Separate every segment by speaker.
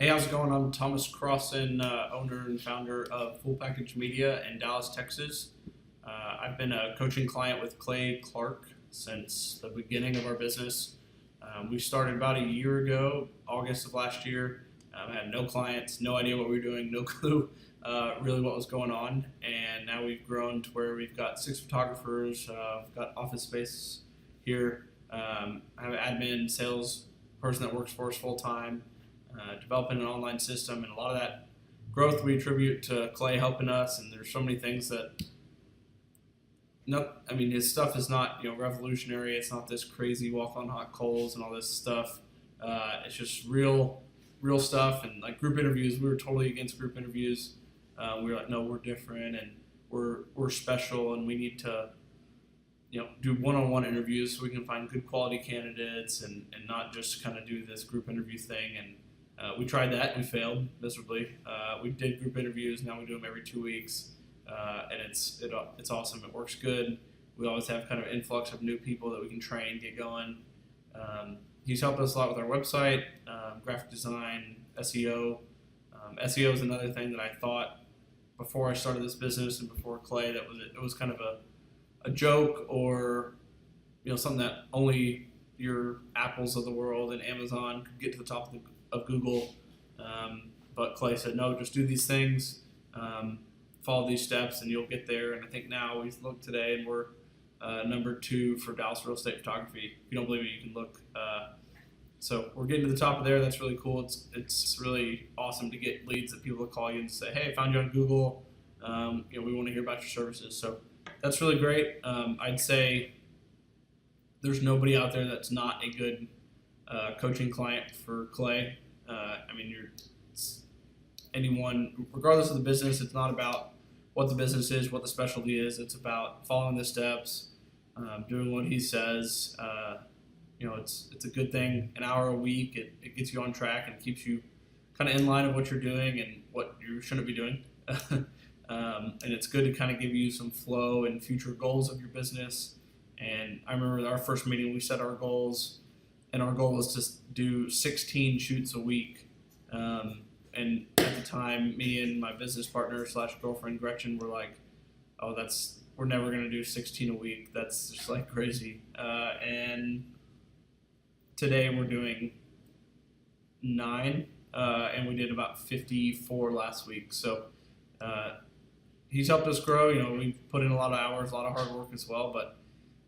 Speaker 1: Hey, how's it going? I'm Thomas Crossan, owner and founder of Full Package Media in Dallas, Texas. I've been a coaching client with Clay Clark since the beginning of our business. We started about a year ago, August of last year. I had no clients, no idea what we were doing, no clue really what was going on. And now we've grown to where we've got 6 photographers, we've got office space here. I have an admin, sales person that works for us full time. Developing an online system, and a lot of that growth we attribute to Clay helping us. And there's so many things that, his stuff is not revolutionary. It's not this crazy walk on hot coals and all this stuff. It's just real stuff. And like group interviews, we were totally against group interviews. We were like, no, we're different and we're special, and we need to do one-on-one interviews so we can find good quality candidates and not just kind of do this group interview thing. And we tried that and we failed miserably. We did group interviews. Now we do them every 2 weeks, and it's awesome. It works good. We always have kind of an influx of new people that we can train, get going. He's helped us a lot with our website, graphic design, SEO. SEO is another thing that I thought before I started this business and before Clay it was kind of a joke, or something that only your Apples of the world and Amazon could get to the top of Google. But Clay said, no, just do these things, follow these steps, and you'll get there. And I think now we look today and we're number 2 for Dallas real estate photography. If you don't believe me, you can look. So we're getting to the top of there. That's really cool. It's really awesome to get leads that people will call you and say, hey, I found you on Google. We want to hear about your services. So that's really great. I'd say there's nobody out there that's not a good coaching client for Clay. Anyone, regardless of the business, it's not about what the business is, what the specialty is. It's about following the steps, doing what he says. It's a good thing. An hour a week, it gets you on track and keeps you kind of in line of what you're doing and what you shouldn't be doing. And it's good to kind of give you some flow and future goals of your business. And I remember our first meeting, we set our goals, and our goal was to do 16 shoots a week. And at the time, me and my business partner / girlfriend Gretchen were like, oh, we're never going to do 16 a week. That's just like crazy. And today we're doing 9, and we did about 54 last week. So he's helped us grow. We've put in a lot of hours, a lot of hard work as well. But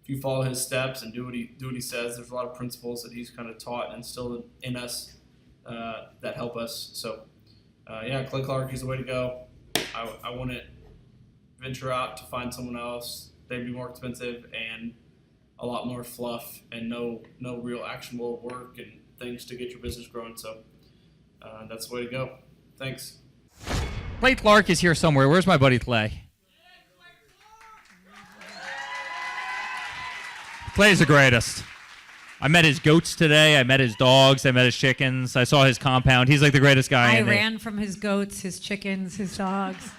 Speaker 1: if you follow his steps and do what he says, there's a lot of principles that he's kind of taught and instilled in us that help us. So Clay Clark is the way to go. I wouldn't venture out to find someone else. They'd be more expensive and a lot more fluff and no real actionable work and things to get your business growing. So that's the way to go. Thanks.
Speaker 2: Clay Clark is here somewhere. Where's my buddy Clay? Clay's the greatest. I met his goats today. I met his dogs. I met his chickens. I saw his compound. He's like the greatest guy.
Speaker 3: I ran from his goats, his chickens, his dogs.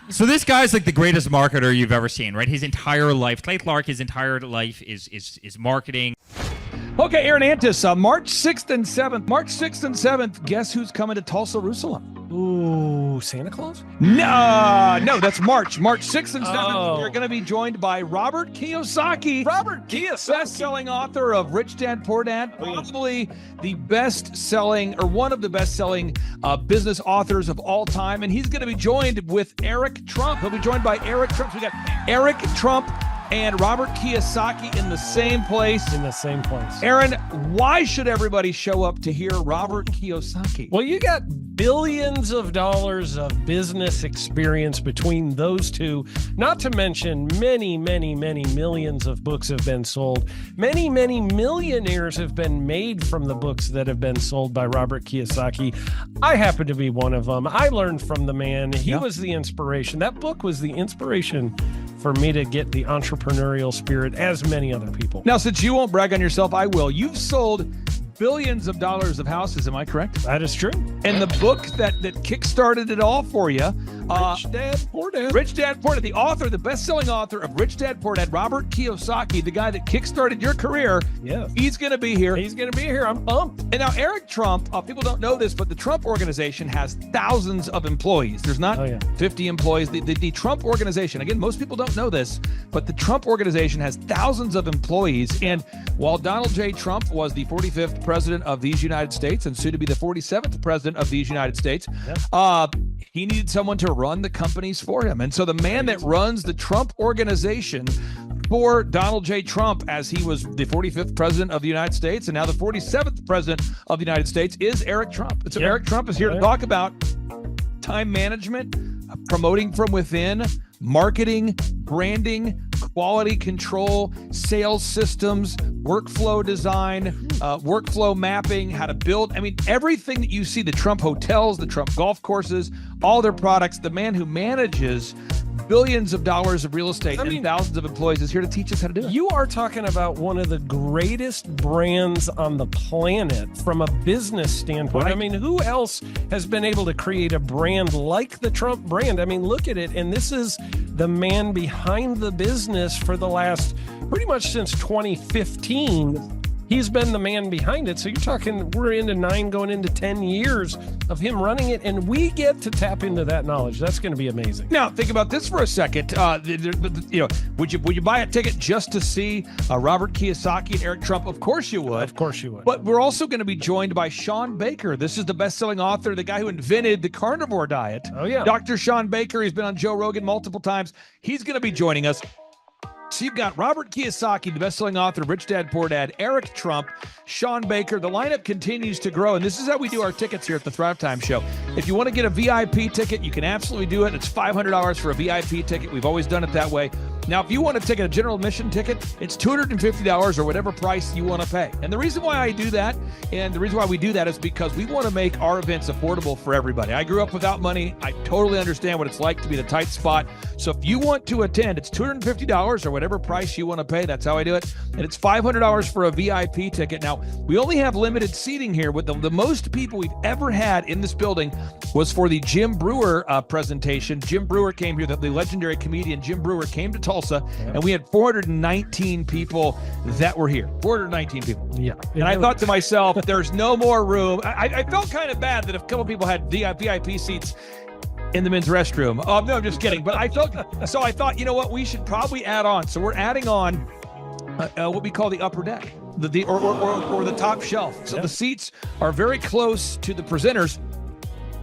Speaker 2: So this guy's like the greatest marketer you've ever seen, right? His entire life, Clay Clark, his entire life is marketing.
Speaker 4: Okay, Aaron Antis, March 6th and 7th. March 6th and 7th, guess who's coming to Tulsa, Jerusalem?
Speaker 5: Ooh, Santa Claus?
Speaker 4: No, that's March 6th and 7th.
Speaker 5: Oh.
Speaker 4: You're going to be joined by Robert Kiyosaki.
Speaker 5: Robert Kiyosaki.
Speaker 4: Best-selling author of Rich Dad, Poor Dad. Probably the best-selling, or one of the best-selling business authors of all time. And he's going to be joined with Eric Trump. He'll be joined by Eric Trump. So we got Eric Trump and Robert Kiyosaki in the same place. Aaron, why should everybody show up to hear Robert Kiyosaki?
Speaker 5: Well, you got billions of dollars of business experience between those two, not to mention many, many, many millions of books have been sold. Many, many millionaires have been made from the books that have been sold by Robert Kiyosaki. I happen to be one of them. I learned from the man. He was the inspiration. That book was the inspiration for me to get the entrepreneurial spirit, as many other people.
Speaker 4: Now, since you won't brag on yourself, I will. You've sold billions of dollars of houses, am I correct?
Speaker 5: That is true.
Speaker 4: And the book that kickstarted it all for you
Speaker 5: Rich Dad, Poor Dad.
Speaker 4: Rich Dad, Poor Dad, the author, the best-selling author of Rich Dad, Poor Dad, Robert Kiyosaki, the guy that kickstarted your career.
Speaker 5: Yeah.
Speaker 4: He's going to be here.
Speaker 5: He's going to be here. I'm pumped.
Speaker 4: And now Eric Trump, people don't know this, but the Trump organization has thousands of employees. There's not 50 employees. The Trump organization, again, most people don't know this, but the Trump organization has thousands of employees. And while Donald J. Trump was the 45th president of these United States and soon to be the 47th president of these United States, he needed someone to run the companies for him. And so the man that runs the Trump organization for Donald J. Trump, as he was the 45th president of the United States and now the 47th president of the United States, is Eric Trump. And so Eric Trump is here to talk about time management, promoting from within, marketing, branding, quality control, sales systems, workflow design, workflow mapping, how to build. I mean, everything that you see, the Trump hotels, the Trump golf courses, all their products, the man who manages billions of dollars of real estate and thousands of employees is here to teach us how to do it.
Speaker 5: You are talking about one of the greatest brands on the planet from a business standpoint.
Speaker 4: Right.
Speaker 5: I mean, who else has been able to create a brand like the Trump brand? I mean, look at it. And this is the man behind the business for the last pretty much since 2015. He's been the man behind it. So you're talking, we're into 9 going into 10 years of him running it, and we get to tap into that knowledge. That's going to be amazing.
Speaker 4: Now, think about this for a second. Would you buy a ticket just to see Robert Kiyosaki and Eric Trump? Of course you would.
Speaker 5: Of course you would.
Speaker 4: But we're also going to be joined by Sean Baker. This is the best-selling author, the guy who invented the carnivore diet.
Speaker 5: Oh, yeah.
Speaker 4: Dr. Sean Baker. He's been on Joe Rogan multiple times. He's going to be joining us. So you've got Robert Kiyosaki, the best-selling author of Rich Dad, Poor Dad, Eric Trump, Sean Baker. The lineup continues to grow, and this is how we do our tickets here at the Thrivetime Show. If you want to get a VIP ticket, you can absolutely do it. It's $500 for a VIP ticket. We've always done it that way. Now, if you want to take a general admission ticket, it's $250 or whatever price you want to pay. And the reason why I do that, and the reason why we do that is because we want to make our events affordable for everybody. I grew up without money. I totally understand what it's like to be in a tight spot. So if you want to attend, it's $250 or whatever price you want to pay. That's how I do it. And it's $500 for a VIP ticket. Now, we only have limited seating here. With the most people we've ever had in this building was for the Jim Brewer presentation. Jim Brewer came here, the legendary comedian Jim Brewer came to Tulsa, and we had 419 people that were here. 419 people.
Speaker 5: Yeah.
Speaker 4: And I thought to myself, there's no more room. I felt kind of bad that if a couple people had VIP seats in the men's restroom. No, I'm just kidding. But I thought, you know what? We should probably add on. So we're adding on what we call the upper deck, or the top shelf. So the seats are very close to the presenters,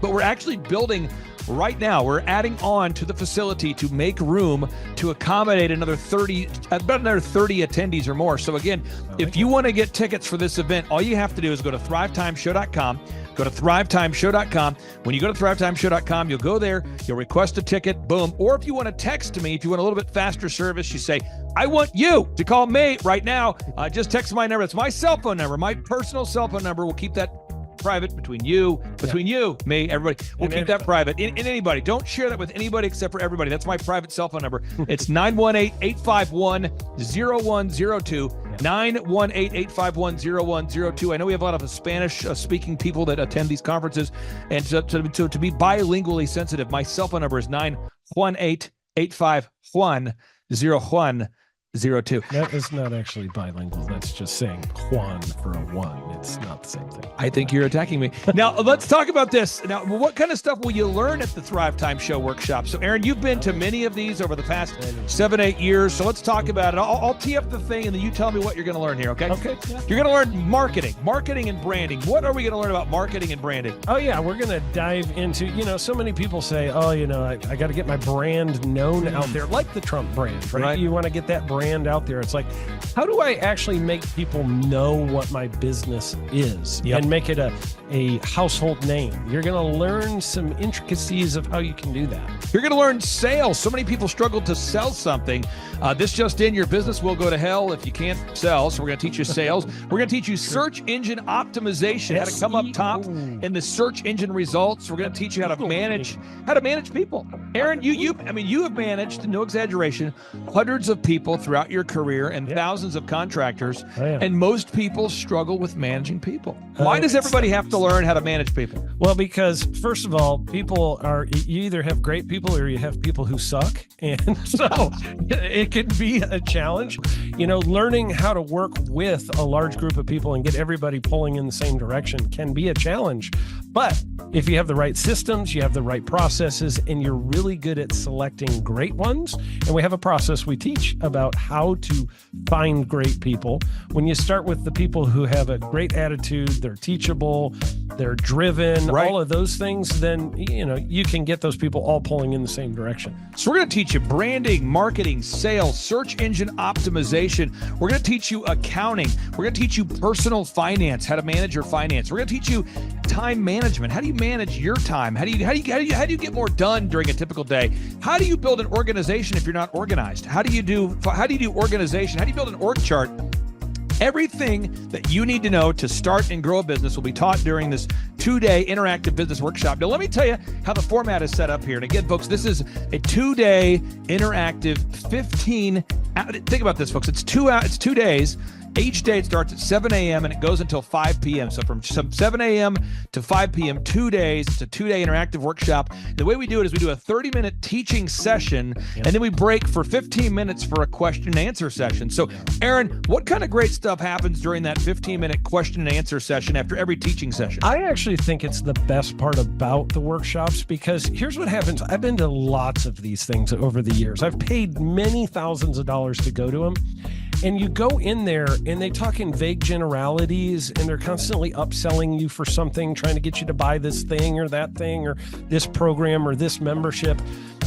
Speaker 4: but we're actually building right now. We're adding on to the facility to make room to accommodate about another 30 attendees or more. So again, if you want to get tickets for this event, all you have to do is go to thrivetimeshow.com. Go to thrivetimeshow.com. When you go to thrivetimeshow.com, you'll go there, you'll request a ticket, boom. Or if you want to text me, if you want a little bit faster service, you say, I want you to call me right now. Just text my number. It's my cell phone number, my personal cell phone number. We'll keep that private between you, me, everybody. We'll keep that private. And anybody, don't share that with anybody except for everybody. That's my private cell phone number. It's 918-851-0102. 918-851-0102. I know we have a lot of Spanish-speaking people that attend these conferences, and to be bilingually sensitive, my cell phone number is 918-851-0102.
Speaker 5: That is not actually bilingual. That's just saying Juan for a one. It's not the same thing.
Speaker 4: I think you're attacking me. Now, let's talk about this. Now, what kind of stuff will you learn at the Thrivetime Show workshop? So, Aaron, you've been to many of these over the past 7-8 years. So let's talk about it. I'll tee up the thing, and then you tell me what you're going to learn here, okay?
Speaker 5: Okay. Yeah.
Speaker 4: You're going to learn marketing and branding. What are we going to learn about marketing and branding?
Speaker 5: Oh, yeah. We're going to dive into, so many people say, I got to get my brand known out there, like the Trump brand, right? You want to get that brand out there. It's like, how do I actually make people know what my business is and make it a household name? You're going to learn some intricacies of how you can do that.
Speaker 4: You're going to learn sales. So many people struggle to sell something. This just in, your business will go to hell if you can't sell. So we're going to teach you sales. We're going to teach you search engine optimization, how to come up top in the search engine results. We're going to teach you how to manage people. Aaron, you have managed, no exaggeration, hundreds of people throughout your career and thousands of contractors. And most people struggle with managing people. Why does everybody have to learn how to manage people?
Speaker 5: Well, because first of all, you either have great people or you have people who suck. And so it can be a challenge, learning how to work with a large group of people and get everybody pulling in the same direction can be a challenge. But if you have the right systems, you have the right processes, and you're really good at selecting great ones, and we have a process we teach about how to find great people. When you start with the people who have a great attitude, they're teachable, they're driven, all of those things, then, you can get those people all pulling in the same direction.
Speaker 4: So we're going to teach you branding, marketing, sales, search engine optimization. We're going to teach you accounting. We're going to teach you personal finance, how to manage your finance. We're going to teach you time management. How do you manage your time? How do you get more done during a typical day? How do you build an organization if you're not organized? How do you do organization? How do you build an org chart? Everything that you need to know to start and grow a business will be taught during this 2-day interactive business workshop. Now, let me tell you how the format is set up here. And again, folks, this is a 2-day interactive 15. Think about this, folks. It's 2 days. Each day it starts at 7 a.m. and it goes until 5 p.m. So from 7 a.m. to 5 p.m., 2 days. It's a 2-day interactive workshop. The way we do it is we do a 30-minute teaching session, and then we break for 15 minutes for a question and answer session. So, Aaron, what kind of great stuff happens during that 15-minute question and answer session after every teaching session?
Speaker 5: I actually think it's the best part about the workshops, because here's what happens. I've been to lots of these things over the years. I've paid many thousands of dollars to go to them. And you go in there and they talk in vague generalities, and they're constantly upselling you for something, trying to get you to buy this thing or that thing or this program or this membership.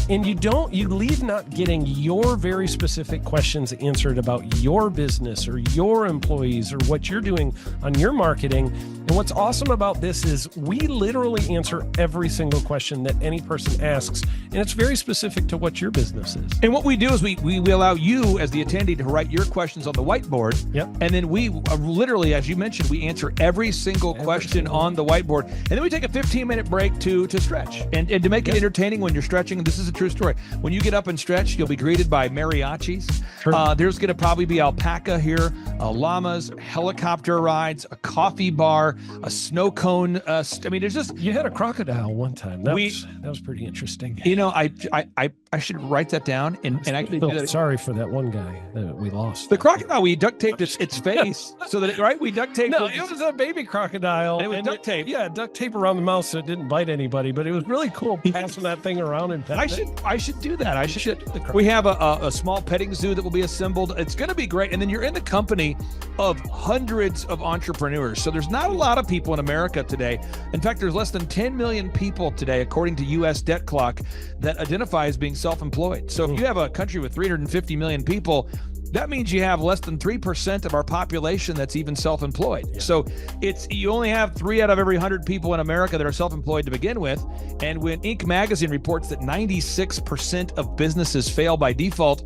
Speaker 5: And you leave not getting your very specific questions answered about your business or your employees or what you're doing on your marketing. And what's awesome about this is we literally answer every single question that any person asks, and it's very specific to what your business is.
Speaker 4: And what we do is we allow you as the attendee to write your questions on the whiteboard.
Speaker 5: Yep.
Speaker 4: And then we literally, as you mentioned, we answer every single question on the whiteboard. And then we take a 15-minute break to stretch and to make it entertaining when you're stretching. And this is a true story. When you get up and stretch, you'll be greeted by mariachis.
Speaker 5: Sure.
Speaker 4: There's going to probably be alpaca here, llamas, helicopter rides, a coffee bar, a snow cone. There's just...
Speaker 5: You had a crocodile one time. That was pretty interesting.
Speaker 4: I should write that down and I can do that.
Speaker 5: Sorry for that one guy that we lost.
Speaker 4: The crocodile, we duct taped its face so that we duct taped.
Speaker 5: No, it was a baby crocodile.
Speaker 4: And it was duct tape.
Speaker 5: Yeah, duct tape around the mouth so it didn't bite anybody. But it was really cool passing that thing around and petting
Speaker 4: I should do that. We have a small petting zoo that will be assembled. It's going to be great. And then you're in the company of hundreds of entrepreneurs. So there's not a lot of people in America today. In fact, there's less than 10 million people today, according to U.S. Debt Clock, that identify as being self-employed. So if you have a country with 350 million people, that means you have less than 3% of our population that's even self-employed. Yeah. So you only have 3 out of every 100 people in America that are self-employed to begin with. And when Inc. magazine reports that 96% of businesses fail by default,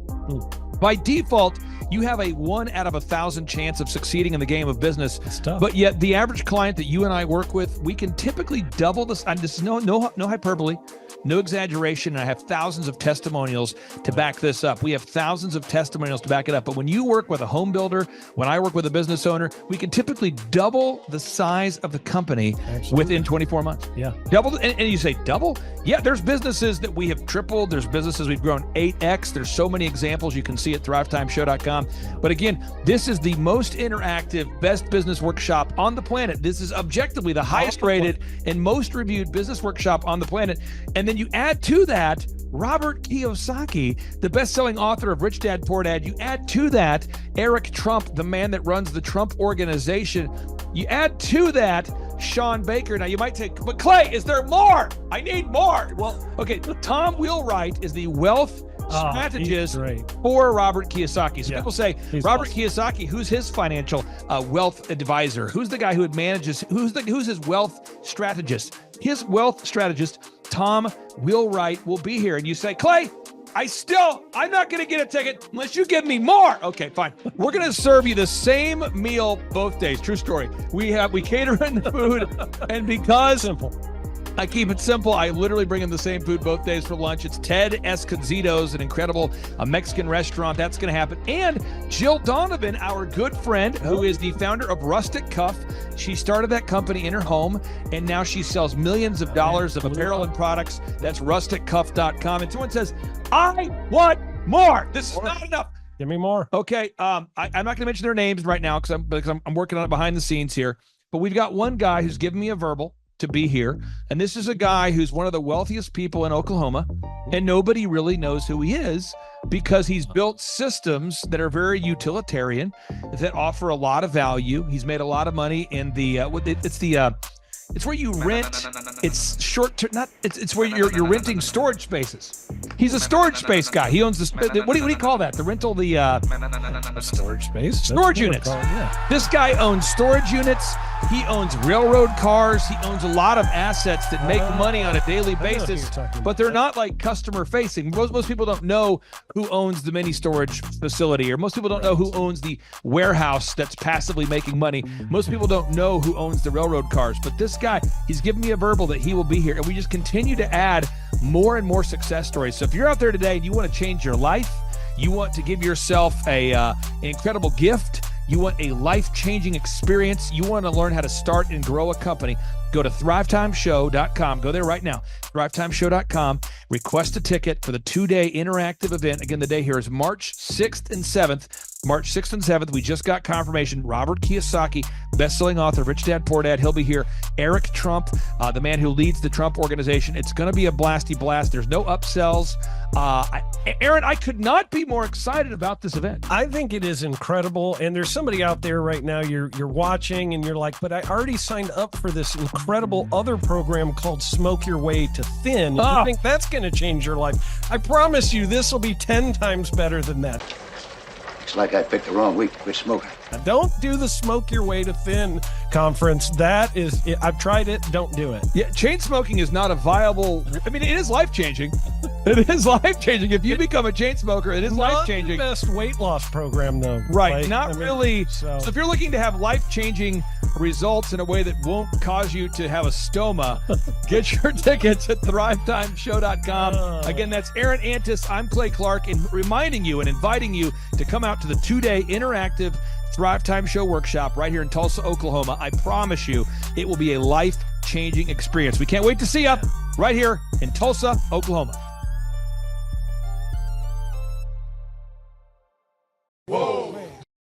Speaker 4: you have a 1 out of 1,000 chance of succeeding in the game of business. But yet the average client that you and I work with, we can typically double this. And this is no hyperbole, no exaggeration. And I have thousands of testimonials to back this up. We have thousands of testimonials to back it up. But when you work with a home builder, when I work with a business owner, we can typically double the size of the company within 24 months.
Speaker 5: Yeah.
Speaker 4: Double. And you say double? Yeah, there's businesses that we have tripled. There's businesses we've grown 8x. There's so many examples you can see at thrivetimeshow.com. But again, this is the most interactive, best business workshop on the planet. This is objectively the highest rated and most reviewed business workshop on the planet. And then you add to that Robert Kiyosaki, the best-selling author of Rich Dad, Poor Dad. You add to that Eric Trump, the man that runs the Trump Organization. You add to that Sean Baker. Now you might say, but Clay, is there more? I need more. Well, okay, Tom Wheelwright is the wealth strategist for Robert Kiyosaki. So people say, Robert Kiyosaki, who's his financial wealth advisor? Who's the guy who manages, who's his wealth strategist? His wealth strategist, Tom Wheelwright, will be here. And you say, Clay, I'm not going to get a ticket unless you give me more. Okay, fine. We're going to serve you the same meal both days. True story. We cater in the food, and because I keep it simple. I literally bring him the same food both days for lunch. It's Ted Escondido's, an incredible Mexican restaurant. That's going to happen. And Jill Donovan, our good friend, who is the founder of Rustic Cuff. She started that company in her home, and now she sells millions of dollars of apparel and products. That's rusticcuff.com. And someone says, I want more. This is not enough.
Speaker 5: Give me more.
Speaker 4: Okay. I'm not going to mention their names right now because I'm working on it behind the scenes here. But we've got one guy who's given me a verbal to be here. And this is a guy who's one of the wealthiest people in Oklahoma. And nobody really knows who he is because he's built systems that are very utilitarian, that offer a lot of value. He's made a lot of money in the, it's where you rent. It's short term. It's where you're renting storage spaces. He's a storage space guy. He owns the. What do you call that? The rental.
Speaker 5: Storage space.
Speaker 4: Storage units. This guy owns storage units. He owns railroad cars. He owns a lot of assets that make money on a daily basis, but they're not like customer facing. Most people don't know who owns the mini storage facility, or most people don't know who owns the warehouse that's passively making money. Most people don't know who owns the railroad cars, but this guy, he's given me a verbal that he will be here, and we just continue to add more and more success stories. So if you're out there today and you want to change your life, you want to give yourself an incredible gift, you want a life-changing experience, you want to learn how to start and grow a company, go to thrivetimeshow.com. Go there right now, thrivetimeshow.com. Request a ticket for the 2-day interactive event. Again, the day here is March 6th and 7th. March 6th and 7th, we just got confirmation. Robert Kiyosaki, best-selling author, Rich Dad, Poor Dad, he'll be here. Eric Trump, the man who leads the Trump organization. It's going to be a blasty blast. There's no upsells. Aaron, I could not be more excited about this event.
Speaker 5: I think it is incredible. And there's somebody out there right now, you're watching and you're like, but I already signed up for this incredible other program called Smoke Your Way to Thin. You think that's going to change your life? I promise you this will be 10 times better than that.
Speaker 6: Looks like I picked the wrong week to quit smoking.
Speaker 5: Now, don't do the Smoke Your Way to Thin conference. That is, I've tried it. Don't do it.
Speaker 4: Yeah, chain smoking is not a viable. I mean, it is life changing. It is life changing. If you become a chain smoker, it is life changing.
Speaker 5: Not the best weight loss program, though.
Speaker 4: Right. Really. So if you're looking to have life changing results in a way that won't cause you to have a stoma, get your tickets at thrivetimeshow.com. Again, that's Aaron Antis. I'm Clay Clark, and reminding you and inviting you to come out to the 2-day interactive Thrive Time Show workshop right here in Tulsa, Oklahoma. I promise you it will be a life-changing experience. We can't wait to see you right here in Tulsa, Oklahoma.